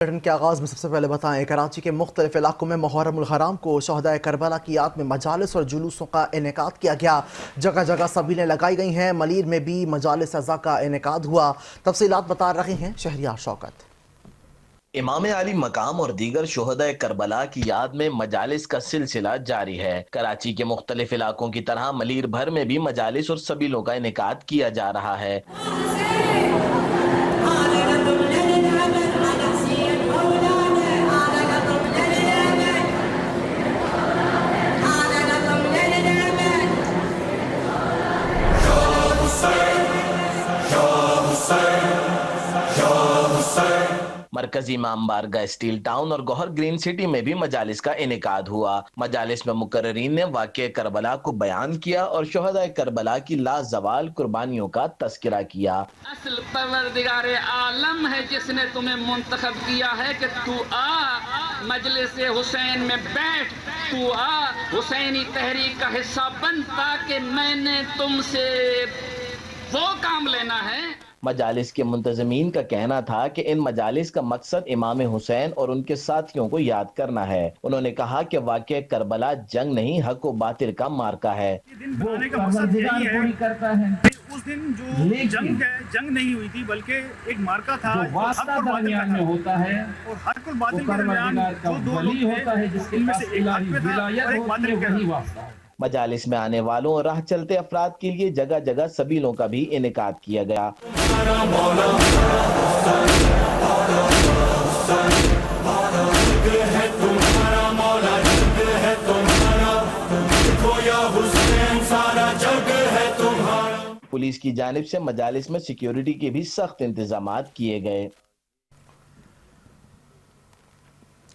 Bulletin کے آغاز میں سب سے پہلے بتائیں کراچی کے مختلف علاقوں میں محرم الحرام کو شہدائے کربلا کی یاد میں مجالس اور جلوسوں کا انعقاد کیا گیا. جگہ جگہ سبیلیں لگائی گئی ہیں. ملیر میں بھی مجالس اعضاء کا انعقاد ہوا. تفصیلات بتا رہے ہیں شہریار شوکت. امام علی مقام اور دیگر شہدائے کربلا کی یاد میں مجالس کا سلسلہ جاری ہے. کراچی کے مختلف علاقوں کی طرح ملیر بھر میں بھی مجالس اور سبیلوں کا انعقاد کیا جا رہا ہے. مرکزی امام بارگاہ اسٹیل ٹاؤن اور گوہر گرین سٹی میں بھی مجالس کا انعقاد ہوا. مجالس میں مقررین نے واقعہ کربلا کو بیان کیا اور شہدائے کربلا کی لازوال قربانیوں کا تذکرہ کیا. اصل پروردگار عالم ہے جس نے تمہیں منتخب کیا ہے کہ تو آ مجلس حسین میں بیٹھ, تو آ حسینی تحریک کا حصہ بن, تاکہ میں نے تم سے وہ کام لینا ہے. مجالس کے منتظمین کا کہنا تھا کہ ان مجالس کا مقصد امام حسین اور ان کے ساتھیوں کو یاد کرنا ہے. انہوں نے کہا کہ واقعہ کربلا جنگ نہیں, حق و باطل کا مارکا ہے. وہ پروردگار پوری کرتا ہے. اس دن جو جنگ نہیں ہوئی تھی بلکہ ایک مارکا تھا جو واسطہ درمیان میں ہوتا ہے, اور حق اور باطل کے درمیان جو دو لوگ ہوتا ہے جس کے پاس الہی ولایت ہوتی ہے وہی واسطہ ہے. مجالس میں آنے والوں اور راہ چلتے افراد کے لیے جگہ جگہ سبیلوں کا بھی انعقاد کیا گیا. پولیس کی جانب سے مجالس میں سیکیورٹی کے بھی سخت انتظامات کیے گئے.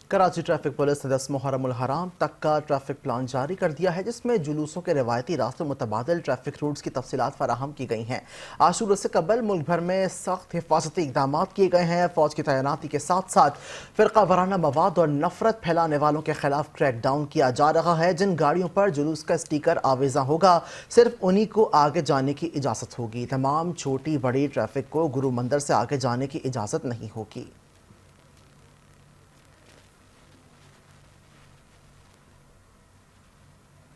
کراچی ٹریفک پولیس نے 10 محرم الحرام تک کا ٹریفک پلان جاری کر دیا ہے, جس میں جلوسوں کے روایتی راستوں متبادل ٹریفک روٹس کی تفصیلات فراہم کی گئی ہیں. عاشور سے قبل ملک بھر میں سخت حفاظتی اقدامات کیے گئے ہیں. فوج کی تعیناتی کے ساتھ ساتھ فرقہ وارانہ مواد اور نفرت پھیلانے والوں کے خلاف کریک ڈاؤن کیا جا رہا ہے. جن گاڑیوں پر جلوس کا اسٹیکر آویزاں ہوگا صرف انہی کو آگے جانے کی اجازت ہوگی. تمام چھوٹی بڑی ٹریفک کو گرو مندر سے آگے جانے کی اجازت نہیں ہوگی.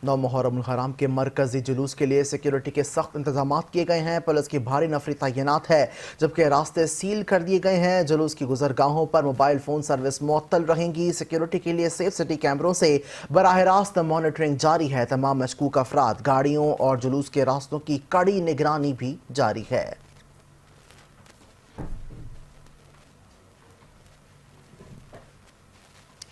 نو محرم الحرام کے مرکزی جلوس کے لیے سیکیورٹی کے سخت انتظامات کیے گئے ہیں. پولیس کی بھاری نفری تعینات ہے, جبکہ راستے سیل کر دیے گئے ہیں. جلوس کی گزرگاہوں پر موبائل فون سروس معطل رہیں گی. سیکیورٹی کے لیے سیف سٹی کیمروں سے براہ راست مانیٹرنگ جاری ہے. تمام مشکوک افراد, گاڑیوں اور جلوس کے راستوں کی کڑی نگرانی بھی جاری ہے.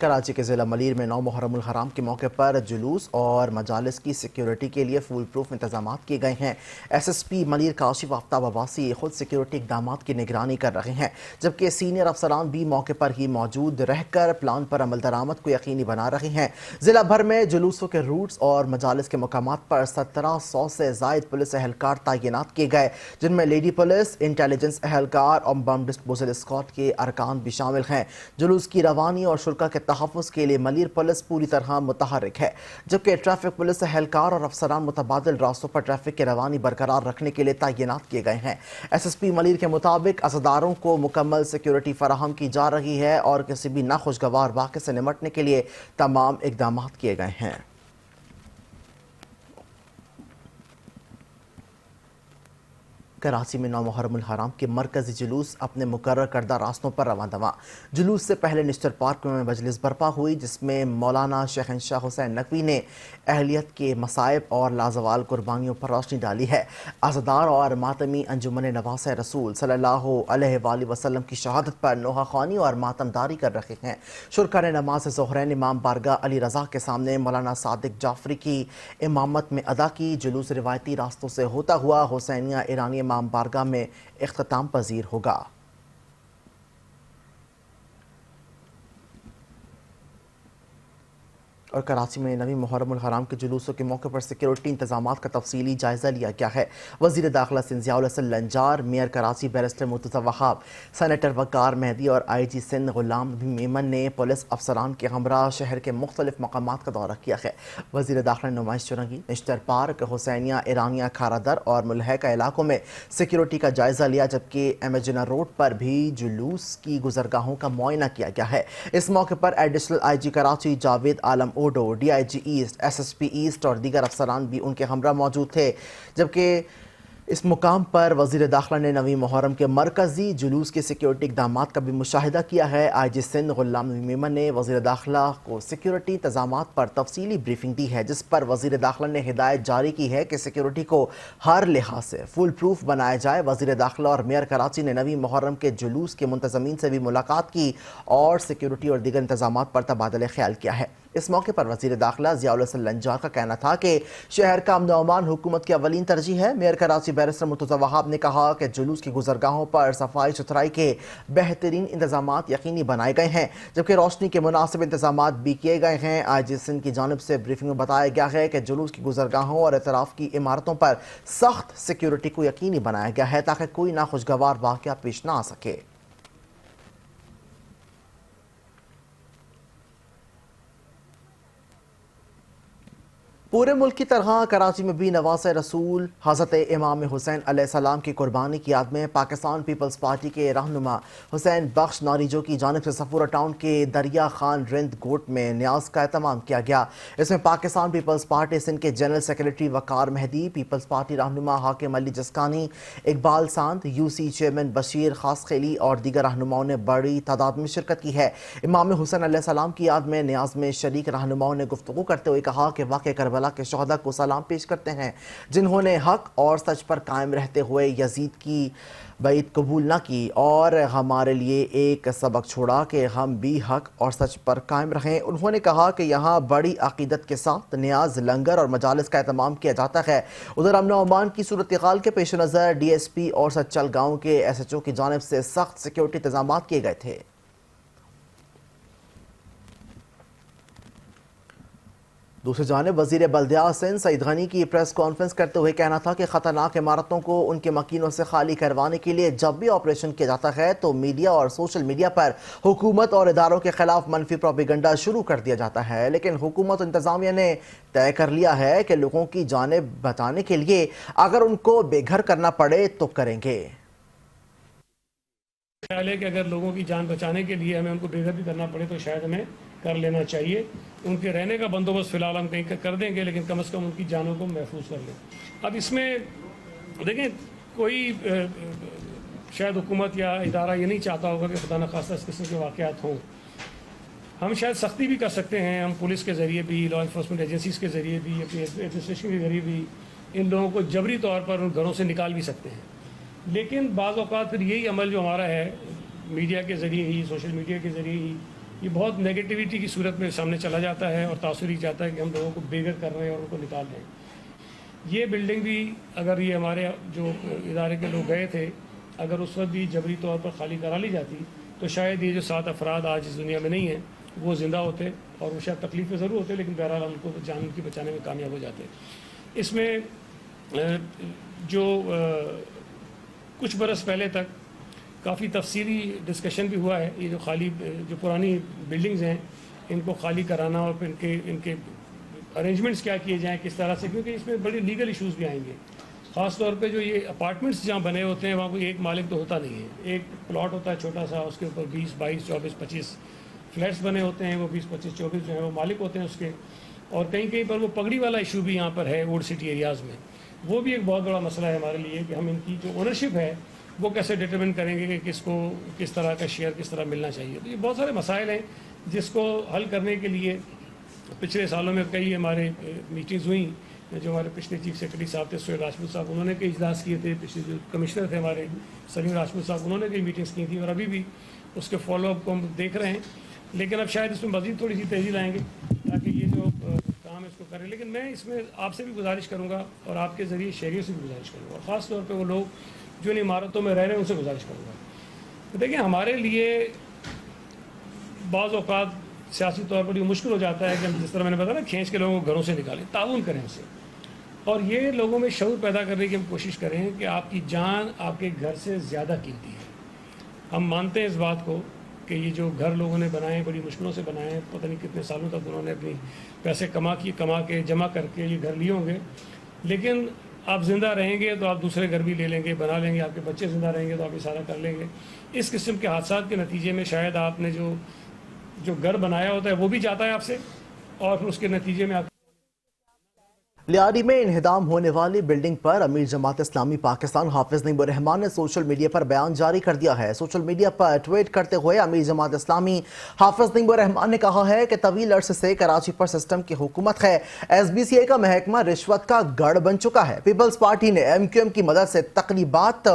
کراچی کے ضلع ملیر میں 9 محرم الحرام کے موقع پر جلوس اور مجالس کی سیکیورٹی کے لیے فول پروف انتظامات کیے گئے ہیں. S S P Malir Kashif Aftab Abbasi خود سیکیورٹی اقدامات کی نگرانی کر رہے ہیں, جبکہ سینئر افسران بھی موقع پر ہی موجود رہ کر پلان پر عمل درآمد کو یقینی بنا رہے ہیں. ضلع بھر میں جلوسوں کے روٹس اور مجالس کے مقامات پر 1700 سے زائد پولیس اہلکار تعینات کیے گئے, جن میں لیڈی پولیس, انٹیلیجنس اہلکار اور بم ڈسپوزل اسکواڈ کے ارکان بھی شامل ہیں. جلوس کی روانی اور شرکا کے تحفظ کے لیے ملیر پولیس پوری طرح متحرک ہے, جبکہ ٹریفک پولیس اہلکار اور افسران متبادل راستوں پر ٹریفک کی روانی برقرار رکھنے کے لیے تعینات کیے گئے ہیں. ایس ایس پی ملیر کے مطابق عزاداروں کو مکمل سیکیورٹی فراہم کی جا رہی ہے اور کسی بھی ناخوشگوار واقعے سے نمٹنے کے لیے تمام اقدامات کیے گئے ہیں. کراچی میں 9 محرم الحرام کے مرکزی جلوس اپنے مقرر کردہ راستوں پر رواں دواں. جلوس سے پہلے نشتر پارک میں مجلس برپا ہوئی, جس میں مولانا شہنشاہ حسین نقوی نے اہلیت کے مصائب اور لازوال قربانیوں پر روشنی ڈالی ہے. عزادار اور ماتمی انجمن نواسہ رسول صلی اللہ علیہ وآلہ وسلم کی شہادت پر نوحہ خوانی اور ماتم داری کر رہے ہیں. شرکا نے نماز ظہرین امام بارگاہ علی رضا کے سامنے مولانا صادق جعفری کی امامت میں ادا کی. جلوس روایتی راستوں سے ہوتا ہوا حسینیہ ایرانی امام بارگاہ میں اختتام پذیر ہوگا. اور کراچی میں نویں محرم الحرام کے جلوسوں کے موقع پر سیکیورٹی انتظامات کا تفصیلی جائزہ لیا گیا ہے۔ وزیر داخلہ سندھ ضیاء الحسن لنجار، میئر کراچی بیرسٹر مرتضی وہاب، سینیٹر وقار مہدی اور آئی جی سندھ غلام نبی میمن نے پولیس افسران کے ہمراہ شہر کے مختلف مقامات کا دورہ کیا ہے۔ وزیر داخلہ نے نمائش چرنگی، نشتر پارک، حسینیہ، ایرانیہ، کھارا در اور ملحقہ علاقوں میں سیکیورٹی کا جائزہ لیا، جبکہ امیجنا روڈ پر بھی جلوس کی گزرگاہوں کا معائنہ کیا گیا ہے۔ اس موقع پر additional I G Karachi Javed Alam Odho, D I G east, S S P east اور دیگر افسران بھی ان کے ہمراہ موجود تھے، جبکہ اس مقام پر وزیر داخلہ نے نویں محرم کے مرکزی جلوس کے سیکیورٹی اقدامات کا بھی مشاہدہ کیا ہے۔ آئی جی سندھ غلام نبی میمن نے وزیر داخلہ کو سیکیورٹی انتظامات پر تفصیلی بریفنگ دی ہے، جس پر وزیر داخلہ نے ہدایت جاری کی ہے کہ سیکیورٹی کو ہر لحاظ سے فل پروف بنایا جائے۔ وزیر داخلہ اور میئر کراچی نے نویں محرم کے جلوس کے منتظمین سے بھی ملاقات کی اور سیکیورٹی اور دیگر انتظامات پر تبادلہ خیال کیا ہے۔ اس موقع پر وزیر داخلہ ضیاء الحسن لنجار کا کہنا تھا کہ شہر کا امن و امان حکومت کی اولین ترجیح ہے۔ میئر کراچی بیرسٹر مرتضی وہاب نے کہا کہ جلوس کی گزرگاہوں پر صفائی ستھرائی کے بہترین انتظامات یقینی بنائے گئے ہیں، جبکہ روشنی کے مناسب انتظامات بھی کیے گئے ہیں۔ آئی جی سندھ کی جانب سے بریفنگ میں بتایا گیا ہے کہ جلوس کی گزرگاہوں اور اطراف کی عمارتوں پر سخت سیکیورٹی کو یقینی بنایا گیا ہے تاکہ کوئی ناخوشگوار واقعہ پیش نہ آ سکے۔ پورے ملک کی طرح کراچی میں بھی نواز رسول حضرت امام حسین علیہ السلام کی قربانی کی یاد میں پاکستان پیپلز پارٹی کے رہنما حسین بخش ناریجو کی جانب سے صفورہ ٹاؤن کے دریا خان رند گوٹ میں نیاز کا اہتمام کیا گیا۔ اس میں پاکستان پیپلز پارٹی سندھ کے general secretary Waqar Mehdi, Peoples Party رہنما Hakim Ali Jaskani, Iqbal Sandh, U C chairman Bashir Khaskheli اور دیگر رہنماؤں نے بڑی تعداد میں شرکت کی ہے۔ امام حسین علیہ السلام کی یاد میں نیاز میں شریک رہنماؤں نے گفتگو کرتے ہوئے کہا کہ واقعہ کربلا کے شہداء کو سلام پیش کرتے ہیں، جنہوں نے حق اور سچ پر قائم رہتے ہوئے یزید کی بیعت قبول نہ کی اور ہمارے لیے ایک سبق چھوڑا کہ ہم بھی حق اور سچ پر قائم رہیں۔ انہوں نے کہا کہ یہاں بڑی عقیدت کے ساتھ نیاز، لنگر اور مجالس کا اہتمام کیا جاتا ہے۔ ادھر امن و امان کی صورتحال کے پیش نظر ڈی ایس پی اور سچل گاؤں کے ایس ایچ او کی جانب سے سخت سیکیورٹی انتظامات کیے گئے تھے۔ دوسری جانب وزیر بلدیات سندھ سعید غنی کی پریس کانفرنس کرتے ہوئے کہنا تھا کہ خطرناک عمارتوں کو ان کے مکینوں سے خالی کروانے کے لیے جب بھی آپریشن کیا جاتا ہے تو میڈیا اور سوشل میڈیا پر حکومت اور اداروں کے خلاف منفی پروپیگنڈا شروع کر دیا جاتا ہے، لیکن حکومت انتظامیہ نے طے کر لیا ہے کہ لوگوں کی جانیں بچانے کے لیے اگر ان کو بے گھر کرنا پڑے تو کریں گے۔ خیال ہے کہ اگر لوگوں کی جان بچانے کے لیے ہمیں ان کو بے گھر بھی کرنا پڑے تو شاید ہمیں کر لینا چاہیے۔ ان کے رہنے کا بندوبست فی الحال ہم کہیں کر دیں گے، لیکن کم از کم ان کی جانوں کو محفوظ کر لیں۔ اب اس میں دیکھیں کوئی شاید حکومت یا ادارہ یہ نہیں چاہتا ہوگا کہ خدا نخواستہ اس قسم کے واقعات ہوں۔ ہم شاید سختی بھی کر سکتے ہیں، ہم پولیس کے ذریعے بھی، لا انفورسمنٹ ایجنسیز کے ذریعے بھی، اپنی ایڈمنسٹریشن کے ذریعے بھی ان لوگوں کو جبری طور پر ان گھروں سے نکال بھی سکتے ہیں، لیکن بعض اوقات پھر یہی عمل جو ہمارا ہے میڈیا کے ذریعے ہی، سوشل میڈیا کے ذریعے ہی، یہ بہت نیگیٹیوٹی کی صورت میں سامنے چلا جاتا ہے اور تاثر ہی چاہتا ہے کہ ہم لوگوں کو بے گھر کر رہے ہیں اور ان کو نکال رہے ہیں۔ یہ بلڈنگ بھی اگر یہ ہمارے جو ادارے کے لوگ گئے تھے اگر اس وقت بھی جبری طور پر خالی کرا لی جاتی تو شاید یہ جو 7 افراد آج اس دنیا میں نہیں ہیں وہ زندہ ہوتے اور وہ شاید تکلیف میں ضرور ہوتے، لیکن بہرحال ان کو جان کی بچانے میں کامیاب ہو جاتے۔ اس میں جو کچھ برس پہلے تک کافی تفصیلی ڈسکشن بھی ہوا ہے، یہ جو پرانی بلڈنگز ہیں ان کو خالی کرانا اور پھر ان کے ارینجمنٹس کیا کیے جائیں کس طرح سے، کیونکہ اس میں بڑی لیگل ایشوز بھی آئیں گے۔ خاص طور پہ جو یہ اپارٹمنٹس جہاں بنے ہوتے ہیں وہاں کوئی ایک مالک تو ہوتا نہیں ہے، ایک پلاٹ ہوتا ہے چھوٹا سا، اس کے اوپر 20، 22، 24، 25 فلیٹس بنے ہوتے ہیں، وہ 20، 25، 24 جو ہیں وہ مالک ہوتے ہیں اس کے، اور کہیں پر وہ پگڑی والا ایشو بھی یہاں پر ہے اولڈ سٹی ایریاز میں۔ وہ بھی ایک بہت بڑا مسئلہ ہے ہمارے لیے کہ ہم ان کی جو اونرشپ ہے وہ کیسے ڈٹرمن کریں گے کہ کس کو کس طرح کا شیئر کس طرح ملنا چاہیے۔ تو یہ بہت سارے مسائل ہیں جس کو حل کرنے کے لیے پچھلے سالوں میں کئی ہمارے میٹنگز ہوئیں۔ جو ہمارے پچھلے چیف سیکرٹری صاحب تھے سہیل راجپوت صاحب، انہوں نے کئی اجلاس کیے تھے، پچھلے جو کمشنر تھے ہمارے سلیم راجپوت صاحب، انہوں نے کئی میٹنگز کی تھیں، اور ابھی بھی اس کے فالو اپ کو ہم دیکھ رہے ہیں، لیکن اب شاید اس میں مزید تھوڑی سی تیزی لائیں گے تاکہ یہ جو کام ہے اس کو کریں۔ لیکن میں اس میں آپ سے بھی گزارش کروں گا اور آپ کے ذریعے شہریوں سے بھی گزارش کروں گا، خاص طور پہ وہ لوگ جو ان عمارتوں میں رہ رہے ہیں ان سے گزارش کروں گا۔ دیکھیں ہمارے لیے بعض اوقات सियासी तौर पर ये मुश्किल हो जाता है कि हम जिस तरह मैंने बताया ना खींच के लोगों को घरों से निकालें, ताउन करें उनसे और ये लोगों में शऊर पैदा करने की हम कोशिश करें कि आपकी जान आपके घर से ज़्यादा कीमती है। हम मानते हैं इस बात को कि ये जो घर लोगों ने बनाए बड़ी मुश्किलों से बनाए हैं, पता नहीं कितने सालों तक उन्होंने अपनी पैसे कमा के जमा करके ये घर लिए होंगे, लेकिन आप ज़िंदा रहेंगे तो आप दूसरे घर भी ले लेंगे, बना लेंगे, आपके बच्चे ज़िंदा रहेंगे तो आप ये सारा कर लेंगे। इस किस्म के हादसा के नतीजे में शायद आपने जो घर बनाया होता है वो भी जाता है आपसे और फिर उसके नतीजे में आप लियारी में इन्हिदाम होने वाली बिल्डिंग पर अमीर जमात इस्लामी पाकिस्तान हाफिज नईमुर रहमान ने सोशल मीडिया पर बयान जारी कर दिया है। सोशल मीडिया पर ट्वीट करते हुए अमीर जमात इस्लामी हाफिज नईमुर रहमान ने कहा है कि तवील अरसे से कराची पर सिस्टम की हुकूमत है। SBCA का महकमा रिश्वत का गढ़ बन चुका है। पीपल्स पार्टी ने MQM की मदद से तकरीबात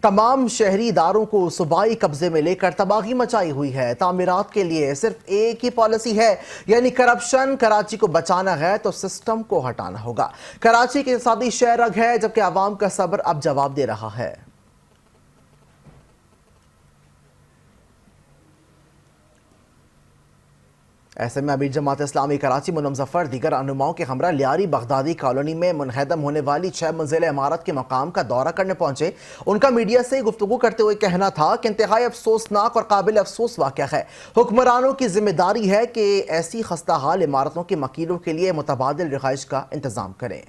तमाम शहरी इदारों को सूबाई कब्जे में लेकर तबाही मचाई हुई है। तामीरात के लिए सिर्फ एक ही पॉलिसी है, यानी करप्शन। कराची को बचाना है तो सिस्टम को हटाना होगा। कराची के इक़्तिसादी शहर रग है, जबकि आवाम का सब्र अब जवाब दे रहा है। ऐसे में अमीर जमात इस्लामी कराची मुनम जफर दीगर रहनुमाओं के हमरा लियारी बगदादी कॉलोनी में मुनहदम होने वाली 6 मंजिला इमारत के मकाम का दौरा करने पहुंचे। उनका मीडिया से गुफ्तगू करते हुए कहना था कि इंतहाई अफसोसनाक और काबिल अफसोस वाक़या है। हुक्मरानों की जिम्मेदारी है कि ऐसी खस्ता हाल इमारतों के मकीनों के लिए मुतबादिल रिहाइश का इंतजाम करें।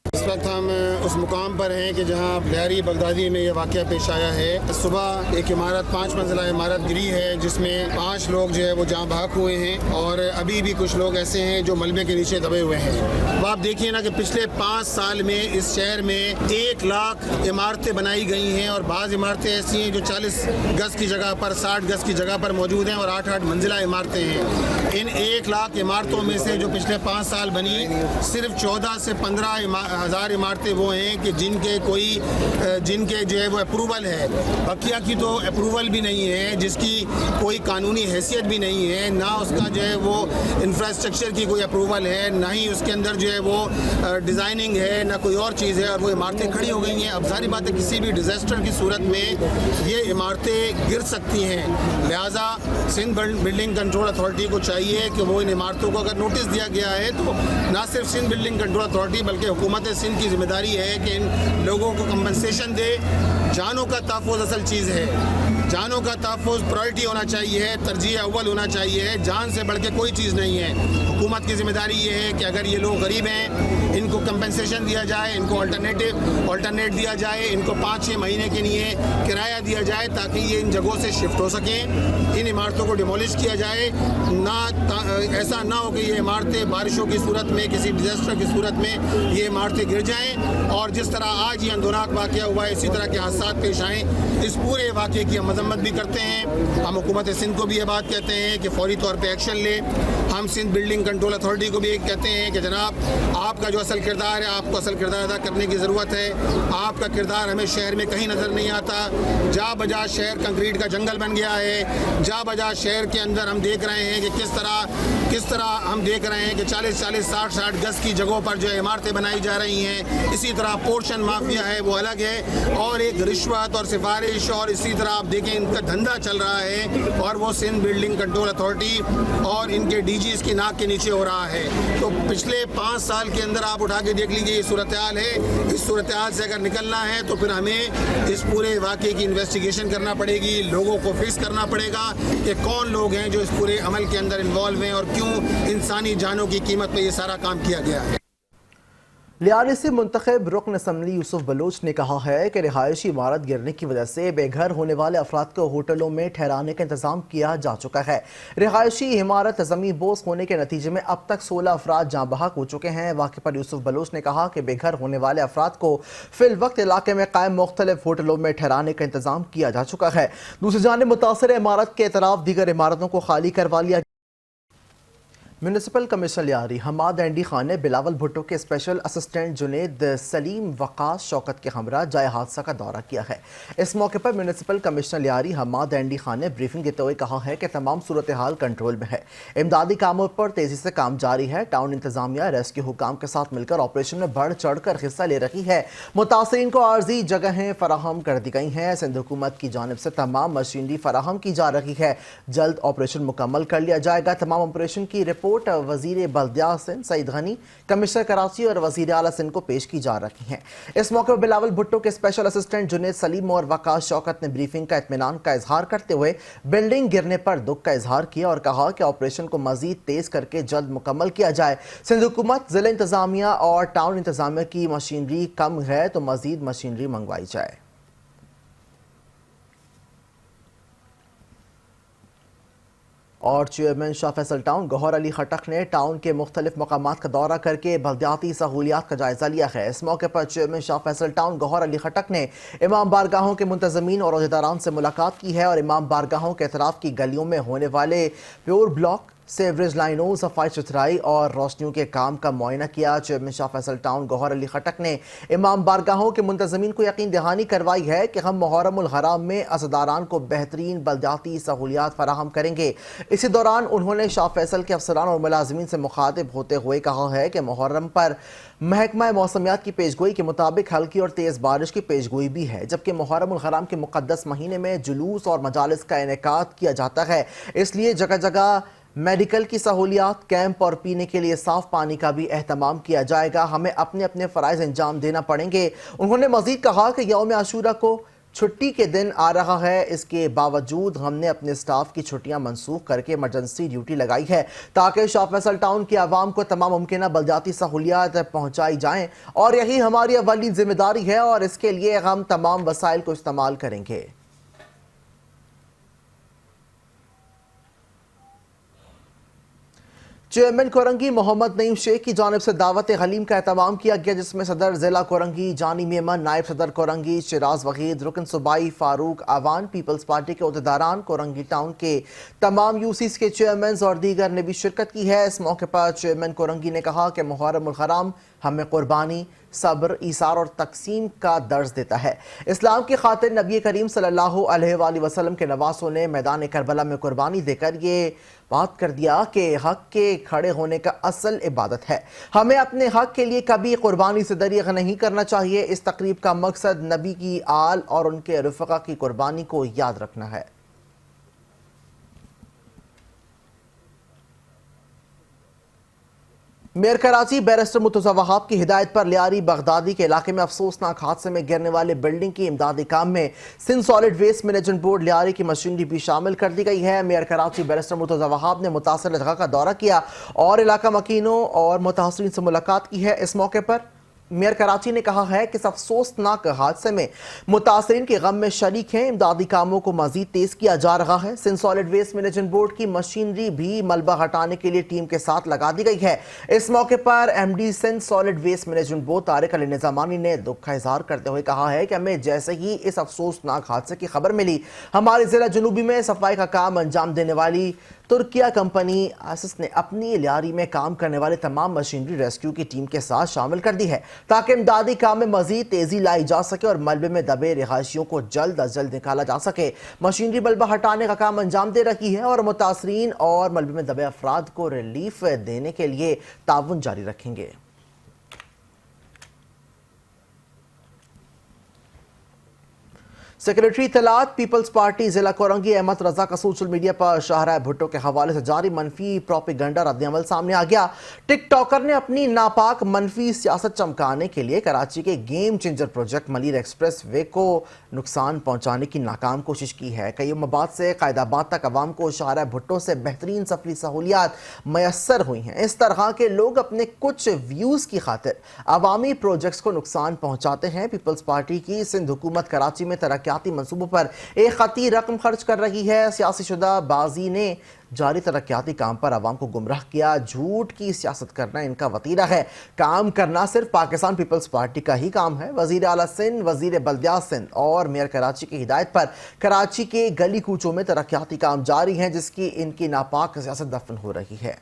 इस वक्त हम उस मुकाम पर हैं कि जहां लियारी बगदादी में यह वाक़या पेश आया है। सुबह एक इमारत 5 मंजिला इमारत गिरी है जिसमें 5 लोग जो है वो जाँ बहक हुए हैं और अभी भी कुछ लोग ऐसे हैं जो मलबे के नीचे दबे हुए हैं। अब आप देखिए ना कि पिछले 5 साल में इस शहर में 1 लाख इमारतें बनाई गई हैं और बाज़ इमारतें ऐसी हैं जो 40 गज़ की जगह पर 60 गज़ की जगह पर मौजूद हैं और 8-8 मंजिला इमारतें हैं। इन 1 लाख इमारतों में से जो पिछले 5 साल बनी, सिर्फ 14 से 15,000 इमारतें वो हैं कि जिनके जो है वो अप्रूवल है। बकिया की तो अप्रूवल भी नहीं है, जिसकी कोई कानूनी हैसियत भी नहीं है, ना उसका जो है वो इंफ्रास्ट्रक्चर की कोई अप्रूवल है, ना ही उसके अंदर जो है वो डिज़ाइनिंग है, ना कोई और चीज़ है और वो इमारतें खड़ी हो गई हैं। अब सारी बात है किसी भी डिज़ास्टर की सूरत में ये इमारतें गिर सकती हैं। लिहाजा सिंध बिल्डिंग कंट्रोल अथॉरिटी को चाहिए कि वो इन इमारतों को अगर नोटिस दिया गया है तो ना सिर्फ सिंध बिल्डिंग कंट्रोल अथॉरिटी बल्कि हुकूमत सिंध की जिम्मेदारी है कि इन लोगों को कंपनसेशन दे। जानों का तहफ़्फ़ुज़ असल चीज़ है, जानों का तहफ़्फ़ुज़ प्रायोरिटी होना चाहिए, तरजीह अव्वल होना चाहिए, जान से बढ़ के कोई चीज़ नहीं है। हुकूमत की जिम्मेदारी ये है कि अगर ये लोग गरीब हैं इनको कंपनसेशन दिया जाए, इनको अल्टरनेट दिया जाए, इनको 5-6 महीने के लिए किराया दिया जाए ताकि ये इन जगहों से शिफ्ट हो सकें। इन इमारतों को डिमोलिश किया जाए, ऐसा ना हो कि ये इमारतें बारिशों की सूरत में, किसी डिजास्टर की सूरत में ये इमारतें गिर जाएं और जिस तरह आज ये अंदोनाक वाक़या हुआ है इसी तरह के हादसात पेश आएँ। इस पूरे वाक़े की हम मजम्मत भी करते हैं। हम हुकूमत सिंध को भी ये बात कहते हैं कि फौरी तौर पर एक्शन ले। हम सिंध बिल्डिंग कंट्रोल अथॉरिटी को भी कहते हैं कि जनाब आपका जो असल किरदार है, आपको असल किरदार अदा करने की ज़रूरत है। आपका किरदार हमें शहर में कहीं नज़र नहीं आता। जा बजा शहर कंक्रीट का जंगल बन गया है। जा बजा शहर के अंदर हम देख रहे हैं कि किस तरह हम देख रहे हैं कि 40-40, 60-60 गज़ की जगहों पर जो इमारतें बनाई जा रही हैं। इसी तरह पोर्शन माफिया है वो अलग है और एक रिश्वत और सिफारिश और इसी तरह आप देखें इनका धंधा चल रहा है और वो सिंध बिल्डिंग कंट्रोल अथॉरिटी और इनके DGs की नाक के नीचे हो रहा है। तो पिछले 5 साल के अंदर आप उठा के देख लीजिए ये सूरत हाल है। इस सूरत हाल से अगर निकलना है तो फिर हमें इस पूरे वाक़े की इन्वेस्टिगेशन करना पड़ेगी, लोगों को फिक्स करना पड़ेगा कि कौन लोग हैं जो इस पूरे अमल के अंदर इन्वॉल्व हैं और क्यों इंसानी जानों की कीमत पे ये सारा काम किया गया है। लियारी से मुंतखब रुकन असम्बली यूसुफ बलोच ने कहा है कि रिहायशी इमारत गिरने की वजह से बेघर होने वाले अफराद को होटलों में ठहराने का इंतजाम किया जा चुका है। रिहायशी इमारत ज़मीन बोस होने के नतीजे में अब तक 16 अफराद जाँ बहक हो चुके हैं। वाक़े पर यूसुफ बलोच ने कहा कि बेघर होने वाले अफराद को फिल वक्त इलाके में कायम मुख्तलिफ होटलों में ठहराने का इंतजाम किया जा चुका है। दूसरी जानिब मुतासर इमारत के अतराफ दीगर इमारतों को खाली करवा लिया। म्यूनिसिपल कमिश्नर लियारी हमाद एंडी खान ने बिलावल भुट्टो के स्पेशल असिस्टेंट जुनेद सलीम वकास शौकत के हमरा जाए हादसा का दौरा किया है। इस मौके पर म्यूनिसिपल कमिश्नर लियारी हमाद एंडी खान ने ब्रीफिंग देते हुए कहा है कि तमाम सूरत हाल कंट्रोल में है, इमदादी कामों पर तेजी से काम जारी है। टाउन इंतजामिया रेस्क्यू हुकाम के साथ मिलकर ऑपरेशन में बढ़ चढ़ कर हिस्सा ले रही है। मुतासरीन को आर्जी जगहें फराहम कर दी गई हैं। सिंध हुकूमत की जानिब से तमाम मशीनरी फराहम की जा रही है। जल्द ऑपरेशन मुकम्मल कर लिया जाएगा। तमाम ऑपरेशन की रिपोर्ट वजीर बल्दिया सिंध सईद गनी, कमिश्नर कराची और वजीर आला सिंध को पेश की जा रही हैं। इस मौके पर बिलावल भुट्टो के स्पेशल असिस्टेंट जुनेद सलीम और वकास शौकत ने ब्रीफिंग का इत्मीनान का इजहार करते हुए बिल्डिंग गिरने पर दुख का इजहार किया और कहा कि ऑपरेशन को मजीद तेज करके जल्द मुकम्मल किया जाए। सिंध हुकूमत, जिला इंतजामिया और टाउन इंतजामिया की मशीनरी कम है तो मजीद मशीनरी मंगवाई जाए। और चेयरमैन शाह फैसल टाउन गौहर अली खटक ने टाउन के मुख्तलिफ मकामात का दौरा करके बल्दियाती सहूलियात का जायजा लिया है। इस मौके पर चेयरमैन शाह फैसल टाउन गौहर अली खटक ने इमाम बारगाहों के मुंतजमीन और अहदेदारान से मुलाकात की है और इमाम बारगाहों के अतराफ की गलियों में होने वाले प्योर ब्लॉक, सेवरेज लाइनों, सफाई सुथराई और रोशनियों के काम का मुआयना किया। चेयरमैन शाह फैसल टाउन गौहर अली खटक ने इमाम बारगाहों के मुंतजमीन को यकीन दहानी करवाई है कि हम मुहर्रमुल हराम में अज़दारान को बेहतरीन बल्दियाती सहूलियात फराहम करेंगे। इसी दौरान उन्होंने शाह फैसल के अफसरान और मुलाजिमीन से मुखातिब होते हुए कहा है कि मुहर्रम पर महकमा मौसमियात की पेशगोई के मुताबिक हल्की और तेज़ बारिश की पेशगोई भी है, जबकि मुहर्रमुल हराम के मुक़द्दस महीने में जुलूस और मजालिस का इनेकाद किया जाता है। इसलिए जगह जगह मेडिकल की सहूलियात, कैंप और पीने के लिए साफ पानी का भी एहतमाम किया जाएगा। हमें अपने अपने फ़राइज़ अंजाम देना पड़ेंगे। उन्होंने मज़ीद कहा कि यौम आशूरा को छुट्टी के दिन आ रहा है, इसके बावजूद हमने अपने स्टाफ की छुट्टियां मनसूख करके इमरजेंसी ड्यूटी लगाई है ताकि शाह फैसल टाउन की आवाम को तमाम मुमकिन बल्दियाती सहूलियात पहुँचाई जाएँ और यही हमारी अवली जिम्मेदारी है और इसके लिए हम तमाम वसाइल को इस्तेमाल करेंगे। चेयरमैन कोरंगी मोहम्मद नईम शेख की जानिब से दावत हलीम का एहतमाम किया गया, जिसमें सदर जिला कोरंगी जानी मेमन, नायब सदर कोरंगी शिराज वहीद, रुकन सूबाई फारूक आवान, पीपल्स पार्टी के अहदेदारान, कोरंगी टाउन के तमाम यूसीस के चेयरमैन और दीगर ने भी शिरकत की है। इस मौके पर चेयरमैन कोरंगी ने कहा कि मुहर्रमुल हराम हमें कुर्बानी, सब्र, ईसार और तकसीम का दर्ज देता है। इस्लाम की खातिर नबी करीम सल्लल्लाहु अलैहि वसल्लम के नवासों ने मैदान करबला में कुर्बानी देकर ये बात कर दिया कि हक के खड़े होने का असल इबादत है। हमें अपने हक के लिए कभी कुर्बानी से दरिग नहीं करना चाहिए। इस तकरीब का मकसद नबी की आल और उनके रफ़क़ा की कुर्बानी को याद रखना है। मेयर कराची बैरिस्टर मुर्तज़ा वहाब की हिदायत पर लियारी बगदादी के इलाके में अफसोसनाक हादसे में गिरने वाले बिल्डिंग की इमदादी काम में Sindh solid waste management board Lyari की मशीनरी भी शामिल कर दी गई है। मेयर कराची बैरिस्टर मुर्तज़ा वहाब ने मुतासर जगह का दौरा किया और इलाका मकीनों और मुतासरीन से मुलाकात की है। इस मौके पर मेयर कराची ने कहा है कि इस अफसोसनाक हादसे में मुतासरीन के गम में शरीक हैं। इमदादी कामों को मजीद तेज किया जा रहा है। Sindh solid waste management board की मशीनरी भी मलबा हटाने के लिए टीम के साथ लगा दी गई है। इस मौके पर MD Sindh solid waste management board Tariq Ali Nizamani ने दुख का इजहार करते हुए कहा है कि हमें जैसे ही इस अफसोसनाक हादसे की खबर मिली, हमारे जिला जनूबी में सफाई का काम अंजाम देने वाली तुर्किया कंपनी आसिस ने अपनी लियारी में काम करने वाले तमाम मशीनरी रेस्क्यू की टीम के साथ शामिल कर दी है ताकि इमदादी काम में मजीद तेजी लाई जा सके और मलबे में दबे रिहायशियों को जल्द अज जल्द निकाला जा सके। मशीनरी मलबा हटाने का काम अंजाम दे रही है और मुतासरीन और मलबे में दबे अफराद को रिलीफ देने के लिए ताउन जारी रखेंगे। सेक्रेटरी इत्तलात पीपल्स पार्टी जिला कोरंगी अहमद रजा का सोशल मीडिया पर शाहराह भुट्टो के हवाले से जारी मनफी प्रोपेगेंडा रद्दअमल सामने आ गया। टिकटॉकर ने अपनी नापाक मनफी सियासत चमकाने के लिए कराची के game changer project Malir express way को नुकसान पहुंचाने की नाकाम कोशिश की है। कई उम्माबाद से कायदाबाद तक अवाम को शाहराह भुट्टो से बेहतरीन सफरी सहूलियात मैसर हुई हैं। इस तरह के लोग अपने कुछ व्यूज़ की खातिर अवामी प्रोजेक्ट्स को नुकसान पहुंचाते हैं। पीपल्स पार्टी की सिंध हुकूमत कराची में तरक्की मंसूबों पर एक खती रकम खर्च कर रही है। सियासी शुदा बाजी ने जारी तरक्याती काम पर आवाम को गुमराह किया। झूठ की सियासत करना इनका वतीरा है। काम करना सिर्फ पाकिस्तान पीपल्स पार्टी का ही काम है। वजीर आला सिंध, वजीर बल्दिया सिंध और मेयर कराची की हिदायत पर कराची के गली कूचों में तरक्याती काम जारी हैं, जिसकी इनकी नापाक सियासत दफन हो रही है।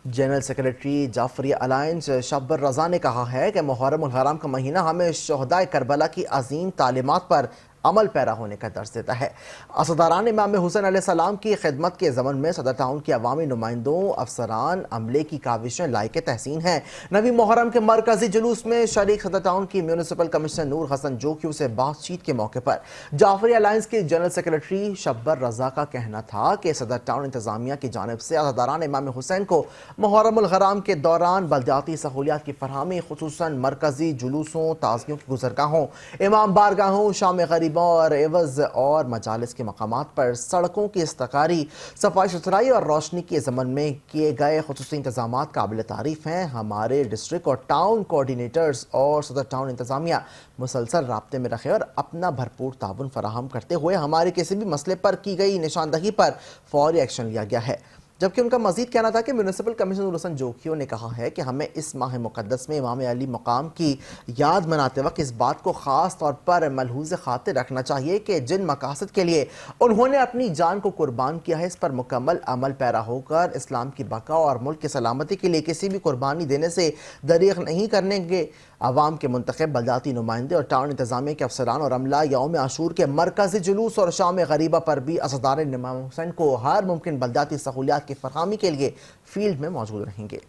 General secretary Jafri alliance Shabbar Raza ने कहा है कि मुहर्रम उल हराम का महीना हमें शोहदाए करबला की अजीम तालीमात पर अमल पैरा होने का दर्ज देता है। असदारान इमाम हुसैन अलैहिस्सलाम की खिदमत के ज़मन में सदर टाउन के अवामी नुमाइंदों, अफसरान, अमले की काविशें लायक तहसीन हैं। नवी मुहर्रम के मरकजी जुलूस में शरीक सदर टाउन की म्यूनिसिपल कमिश्नर नूर हसन जोकियों से बातचीत के मौके पर जाफरी अलायंस के जनरल सेक्रेटरी शब्बर रजा का कहना था कि सदर टाउन इंतजामिया की जानिब से असदारान इमाम हुसैन को मुहर्रम उल हराम के दौरान बलदियाती सहूलियात की फरहमी, खुसूसन मरकजी जुलूसों, ताज़ियों की गुज़रगाहों, इमाम बारगाहों, शाम गरीब और एवज और मजालिस के मकामात पर सड़कों की इस्तकारी, सफाई सुथराई और रोशनी के ज़मन में किए गए खुसूसी इंतजामात काबिल तारीफ़ हैं। हमारे डिस्ट्रिक्ट और टाउन कोऑर्डिनेटर्स और सदर टाउन इंतजामिया मुसलसल राब्ते में रखे और अपना भरपूर ताउन फराहम करते हुए हमारे किसी भी मसले पर की गई निशानदही पर फौरी एक्शन लिया गया है। जबकि उनका मजीद कहना था कि म्यूनिसिपल कमिश्नर नूर हसन जोकियों ने कहा है कि हमें इस माह मुक़द्दस में इमाम अली मकाम की याद मनाते वक्त इस बात को ख़ास तौर पर मलहूज़ खातिर रखना चाहिए कि जिन मकासद के लिए उन्होंने अपनी जान को कुर्बान किया है, इस पर मुकम्मल अमल पैरा होकर इस्लाम की बका और मुल्क की सलामती के लिए किसी भी कुर्बानी देने से दरीग़ नहीं करेंगे। अवाम के मुंतखब बलदाती नुमाइंदे और टाउन इंतजामिया के अफसरान और अमला यौम आशूर के मरकज़ी जुलूस और शाम गरीबा पर भी असदार इमाम हुसैन को हर मुमकिन बलदाती सहूलियात की फरहमी के लिए फील्ड में मौजूद रहेंगे।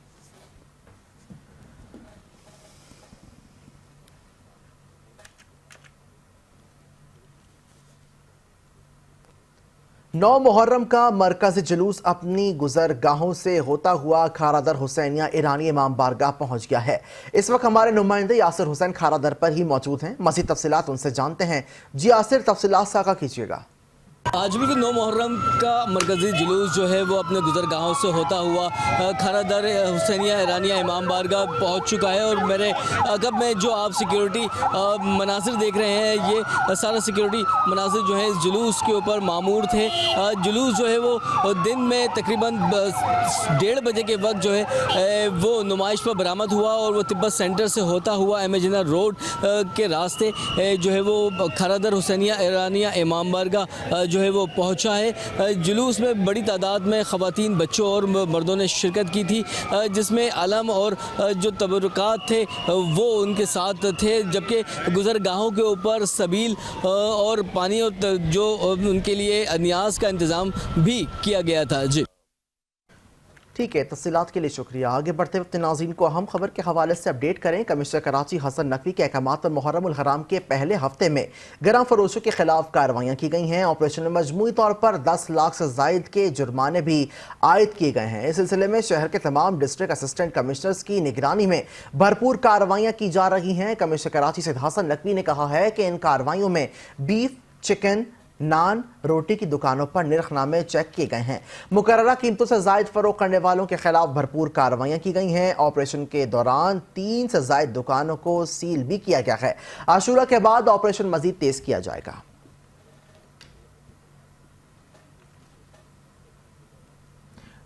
नौ मुहर्रम का मरकज़ी जुलूस अपनी गुजरगाहों से होता हुआ खारादर हुसैनिया ईरानी इमाम बारगाह पहुंच गया है। इस वक्त हमारे नुमाइंदे यासिर हुसैन खारादर पर ही मौजूद हैं। मज़ीद तफसीलात उनसे जानते हैं। जी यासिर, तफसीलात साका कीजिएगा। आज भी 9 मुहर्रम का मरकज़ी जुलूस जो है वो अपने गुजरगाहों से होता हुआ खारादर हुसैनिया ईरानिया इमाम बारगाह पहुंच चुका है और मेरे अगब में जो आप सिक्योरिटी मनासिर देख रहे हैं, ये सारा सिक्योरिटी मनासिर जो है इस जुलूस के ऊपर मामूर थे। जुलूस जो है वो दिन में तकरीबन 1:30 बजे के वक्त जो है वो नुमाइश पर बरामद हुआ और वो तिब्बत सेंटर से होता हुआ एमेजिना रोड के रास्ते जो है वो खारादर हुसैनिया ईरानिया इमाम बारगाह जो है वो पहुंचा है। जुलूस में बड़ी तादाद में ख़वातीन, बच्चों और मर्दों ने शिरकत की थी, जिसमें अलम और जो तबरुकात थे वो उनके साथ थे, जबकि गुजरगाहों के ऊपर सबील और पानी और जो उनके लिए नियाज का इंतज़ाम भी किया गया था। जी ठीक है, तफसीलात के लिए शुक्रिया। आगे बढ़ते वक्त नाज़रीन को अहम खबर के हवाले से अपडेट करें। कमिश्नर कराची हसन नकवी के अहकामात पर मुहर्रम उल हराम के पहले हफ्ते में गरम फरोशों के खिलाफ कार्रवाइयाँ की गई हैं। ऑपरेशन में मजमूई तौर पर 10 लाख से जायद के जुर्माने भी आयद किए गए हैं। इस सिलसिले में शहर के तमाम डिस्ट्रिक्ट असिस्टेंट कमिश्नर्स की निगरानी में भरपूर कार्रवाइयाँ की जा रही हैं। कमिश्नर कराची सैयद हसन नकवी ने कहा है कि इन कार्रवाइयों में बीफ, चिकन, नान, रोटी की दुकानों पर निर्खनामे चेक किए गए हैं। मुकर्ररा कीमतों से जायद फरोख्त करने वालों के खिलाफ भरपूर कार्रवाइयाँ की गई हैं। ऑपरेशन के दौरान 3 से जायद दुकानों को सील भी किया गया है। आशूरा के बाद ऑपरेशन मजीद तेज किया जाएगा।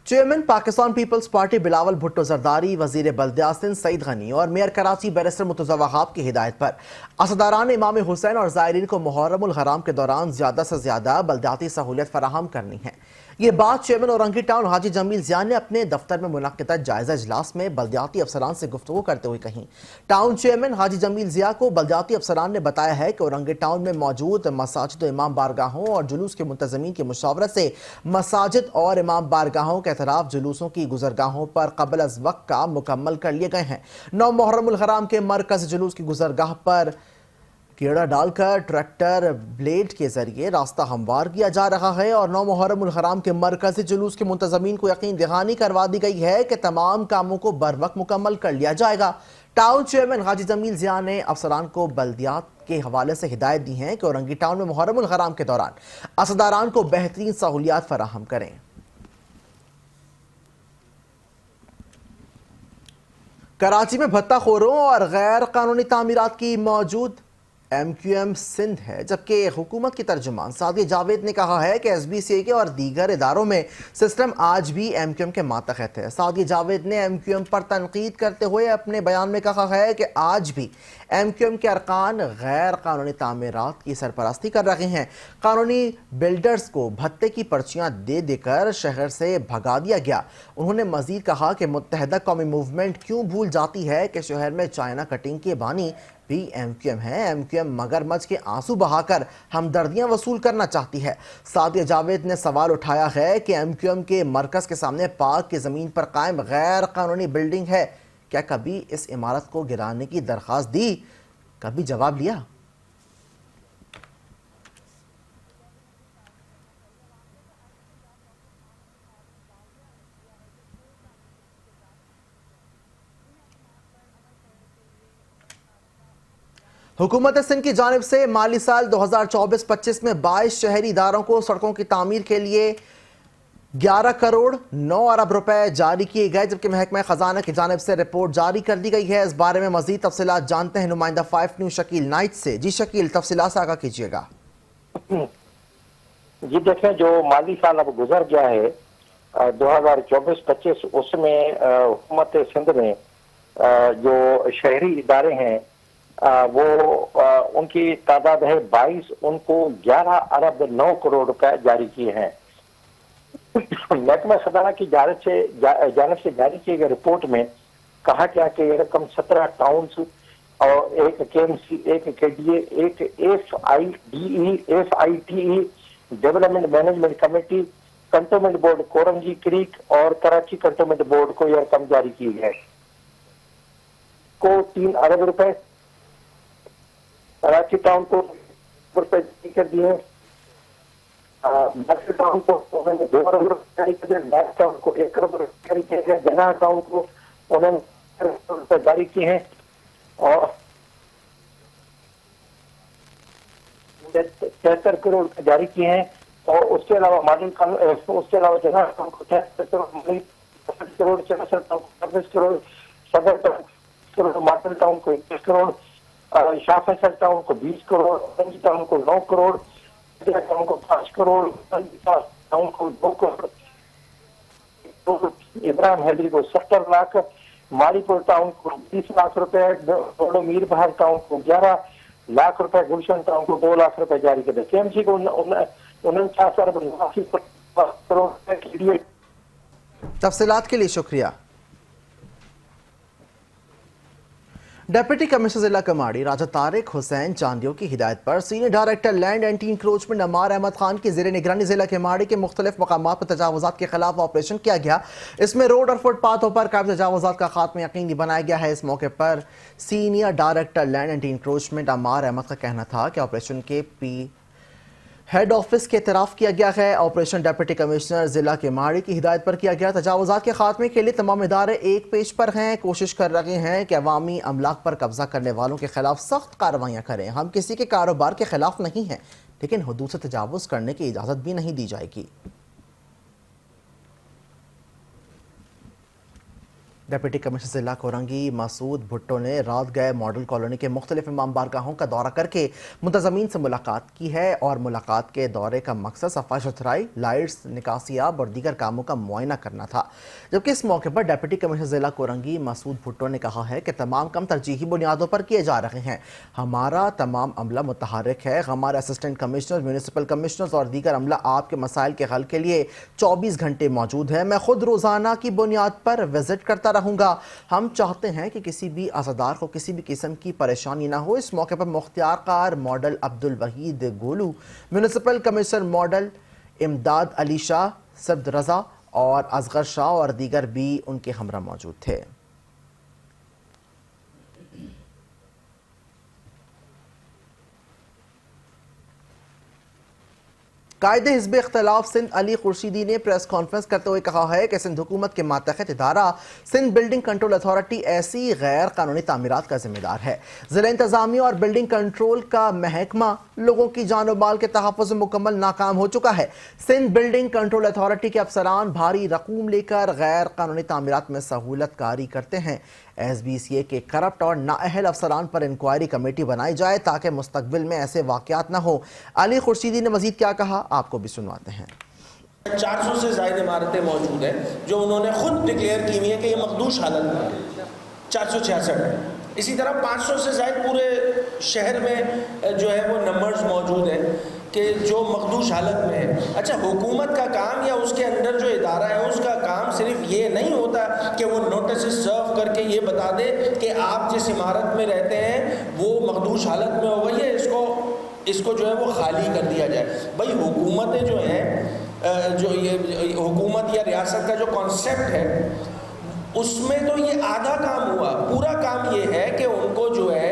Chairman Pakistan peoples party Bilawal Bhutto Zardari, वजीर बल्दियात सिंध सईद गनी और मेयर कराची बैरिस्टर मुर्तज़ा वहाब की हिदायत पर असदारान इमाम हुसैन और ज़ायरीन को मुहर्रम उल हराम के दौरान ज़्यादा से ज़्यादा बल्दियाती सहूलियत फराहम करनी है। ये बात चेयरमैन औरंगी टाउन हाजी जमील ज़िया ने अपने दफ्तर में मुनक़िदा जायज़ा इजलास में बल्दियाती अफसरान से गुफ्तगू करते हुए कही। टाउन चेयरमैन हाजी जमील ज़िया को बल्दियाती अफसरान ने बताया है कि औरंगी टाउन में मौजूद मसाजिद, इमाम बारगाहों और जुलूस के मुंतज़मीन की मुशावरत से मसाजिद और इमाम बारगाहों के तरफ जुलूसों की गुजरगाहों पर क़ब्ल अज़ वक्त काम मुकम्मल कर लिए गए हैं। 9 मुहर्रम उल हराम के मरकज़ जुलूस की गुजरगाह पर कीड़ा डालकर ट्रैक्टर ब्लेड के जरिए रास्ता हमवार किया जा रहा है और 9 मुहर्रम उल हराम के मरकज़ी जुलूस के मुंतज़मीन को यकीन दहानी करवा दी गई है कि तमाम कामों को बर वक्त मुकम्मल कर लिया जाएगा। टाउन चेयरमैन हाजी जमील ज़िया ने अफसरान को बल्दियात के हवाले से हिदायत दी है कि औरंगी टाउन में मुहर्रम उल हराम के दौरान असदारान को बेहतरीन सहूलियात फराहम करें। कराची में भत्ताखोरों और गैर कानूनी तामीरात की मौजूद MQM सिंध है, जबकि हुकूमत की तर्जुमान सादिया जावेद ने कहा है कि SBCA के और दीगर इदारों में सिस्टम आज भी MQM के मातहत है। सादिया जावेद ने MQM पर तनकीद करते हुए अपने बयान में कहा है कि आज भी ایم کیو ایم کے ارکان غیر قانونی تعمیرات کی سرپرستی کر رہے ہیں۔ قانونی بلڈرز کو بھتے کی پرچیاں دے دے کر شہر سے بھگا دیا گیا۔ انہوں نے مزید کہا کہ متحدہ قومی موومنٹ کیوں بھول جاتی ہے کہ شہر میں چائنا کٹنگ کے بانی بھی ایم کیو ایم ہے۔ ایم کیو ایم مگرمچھ کے آنسو بہا کر ہمدردیاں وصول کرنا چاہتی ہے۔ سعدیہ جاوید نے سوال اٹھایا ہے کہ ایم کیو ایم کے مرکز کے سامنے پارک کی زمین پر قائم غیر قانونی بلڈنگ ہے، کیا کبھی اس عمارت کو گرانے کی درخواست دی؟ کبھی جواب لیا؟ حکومت سندھ کی جانب سے مالی سال 2024-25 میں 22 شہری اداروں کو سڑکوں کی تعمیر کے لیے 11 کروڑ 9 ارب روپے جاری کیے گئے، جبکہ محکمہ خزانہ کی جانب سے رپورٹ جاری کر دی گئی ہے۔ اس بارے میں مزید تفصیلات جانتے ہیں نمائندہ 5 نیوز شکیل نائٹ سے۔ جی شکیل، تفصیلات سے آگاہ کیجیے گا۔ جی دیکھیں، جو مالی سال اب گزر گیا ہے 2024-25، اس میں حکومت سندھ میں جو شہری ادارے ہیں وہ ان کی تعداد ہے 22، ان کو 11 ارب 9 کروڑ روپے جاری کیے ہیں۔ محکمہ خزانہ کی جانب سے جاری کیے گئے رپورٹ میں کہا گیا کہ یہ رقم 17 ٹاؤنز اور ایک کے ایم سی، ایک کے ڈی اے، ایک F I T E development management committee, cantonment board Korangi creek اور کراچی کنٹونمنٹ بورڈ کو یہ رقم جاری کی ہے کو 3 ارب روپے، کراچی ٹاؤن کو روپے جاری کر دیے، بیکسل ٹاؤن کو 2 ارب روپے جاری کر دیے، بیک ٹاؤن کو 1 ارب روپے جاری کیے گئے، جناح ٹاؤن کو انہوں نے روپے جاری کیے ہیں اور 73 کروڑ جاری کیے ہیں، اور اس کے علاوہ جناح ٹاؤن کو 63 کروڑ 64 ٹاؤن کو 26 کروڑ، صدر ٹاؤن ماڈل ٹاؤن کو 21 کروڑ، شاہ فیصل ٹاؤن کو 20 کروڑ، اورنج ٹاؤن کو 9 کروڑ، ٹاؤن کو 5 کروڑ، ٹاؤن کو 2 کروڑ، ابراہیم حیدری کو 70 لاکھ، مالی پور ٹاؤن کو 20 لاکھ روپے، ڈوڈو میر بہار ٹاؤن کو 11 لاکھ روپے، گلشن ٹاؤن کو 2 لاکھ روپے جاری کر دے، کے ایم سی کو 49 ارب 89 کروڑ روپے۔ تفصیلات کے لیے شکریہ۔ ڈپٹی کمشنر ضلع کماڑی راجہ طارق حسین چاندیو کی ہدایت پر senior director land anti encroachment Ammar Ahmed Khan کی زیر نگرانی ضلع کماڑی کے مختلف مقامات پر تجاوزات کے خلاف آپریشن کیا گیا۔ اس میں روڈ اور فٹ پاتھوں پر قائم تجاوزات کا خاتمہ یقینی بنایا گیا ہے۔ اس موقع پر senior director land anti encroachment Ammar Ahmed کا کہنا تھا کہ آپریشن کے ہیڈ آفس کے اعتراف کیا گیا ہے۔ آپریشن ڈپٹی کمشنر ضلع کماڑی کی ہدایت پر کیا گیا۔ تجاوزات کے خاتمے کے لیے تمام ادارے ایک پیج پر ہیں، کوشش کر رہے ہیں کہ عوامی املاک پر قبضہ کرنے والوں کے خلاف سخت کارروائیاں کریں۔ ہم کسی کے کاروبار کے خلاف نہیں ہیں، لیکن حدود سے تجاوز کرنے کی اجازت بھی نہیں دی جائے گی۔ ڈپٹی کمشنر ضلع کورنگی مسعود بھٹو نے رات گئے ماڈل کالونی کے مختلف امام بارگاہوں کا دورہ کر کے منتظمین سے ملاقات کی ہے، اور ملاقات کے دورے کا مقصد صفائی ستھرائی، لائٹس، نکاسیاب اور دیگر کاموں کا معائنہ کرنا تھا۔ جبکہ اس موقع پر ڈپٹی کمشنر ضلع کورنگی مسعود بھٹو نے کہا ہے کہ تمام کام ترجیحی بنیادوں پر کیے جا رہے ہیں۔ ہمارا تمام عملہ متحرک ہے، ہمارے اسسٹنٹ کمشنر، میونسپل کمشنرز اور دیگر عملہ آپ کے مسائل کے حل کے لیے 24 گھنٹے موجود ہیں۔ میں خود روزانہ کی بنیاد پر وزٹ کرتا رہوں گا۔ ہم چاہتے ہیں کہ کسی بھی عزادار کو کسی بھی قسم کی پریشانی نہ ہو۔ اس موقع پر مختار کار ماڈل عبد الوحید گولو، میونسپل کمشنر ماڈل امداد علی شاہ، سرد رضا اور اصغر شاہ اور دیگر بھی ان کے ہمراہ موجود تھے۔ قائد حزب اختلاف سندھ علی خورشیدی نے پریس کانفرنس کرتے ہوئے کہا ہے کہ سندھ حکومت کے ماتحت ادارہ سندھ بلڈنگ کنٹرول اتھارٹی ایسی غیر قانونی تعمیرات کا ذمہ دار ہے۔ ضلع انتظامیہ اور بلڈنگ کنٹرول کا محکمہ لوگوں کی جان و مال کے تحفظ میں مکمل ناکام ہو چکا ہے۔ سندھ بلڈنگ کنٹرول اتھارٹی کے افسران بھاری رقوم لے کر غیر قانونی تعمیرات میں سہولت کاری کرتے ہیں۔ ایس بی سی اے کے کرپٹ اور نااہل افسران پر انکوائری کمیٹی بنائی جائے تاکہ مستقبل میں ایسے واقعات نہ ہوں۔ علی خورشیدی نے مزید کیا کہا، آپ کو بھی سنواتے ہیں۔ 400 سے زائد عمارتیں موجود ہیں جو انہوں نے خود ڈکلیئر کی ہوئی ہیں کہ یہ مخدوش حالت میں ہے۔ 466 इसी तरह 500 से ज़ायद पूरे शहर में जो है वो नंबर्स मौजूद हैं کہ جو مخدوش حالت میں ہے. اچھا حکومت کا کام یا اس کے اندر جو ادارہ ہے اس کا کام صرف یہ نہیں ہوتا کہ وہ نوٹسز سرو کر کے یہ بتا دے کہ آپ جس عمارت میں رہتے ہیں وہ مخدوش حالت میں ہو گئی ہے, اس کو جو ہے وہ خالی کر دیا جائے. بھائی حکومتیں جو ہیں جو یہ حکومت یا ریاست کا جو کانسیپٹ ہے اس میں تو یہ آدھا کام ہوا. پورا کام یہ ہے کہ ان کو جو ہے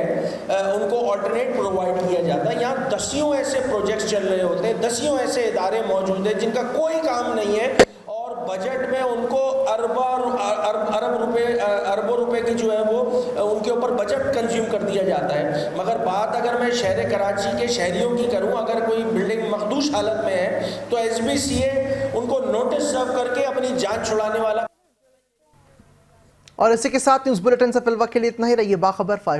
ان کو آلٹرنیٹ پرووائڈ کیا جاتا ہے. یہاں دسیوں ایسے پروجیکٹس چل رہے ہوتے ہیں, دسیوں ایسے ادارے موجود ہیں جن کا کوئی کام نہیں ہے اور بجٹ میں ان کو اربوں روپے کی جو ہے وہ ان کے اوپر بجٹ کنزیوم کر دیا جاتا ہے. مگر بات اگر میں شہر کراچی کے شہریوں کی کروں, اگر کوئی بلڈنگ مخدوش حالت میں ہے تو SBCA ان کو نوٹس سرو کر کے اپنی جان چھڑانے والا. اور اسی کے ساتھ نیوز بلیٹن سے فی الوقت کے لیے اتنا ہی. رہیے باخبر 5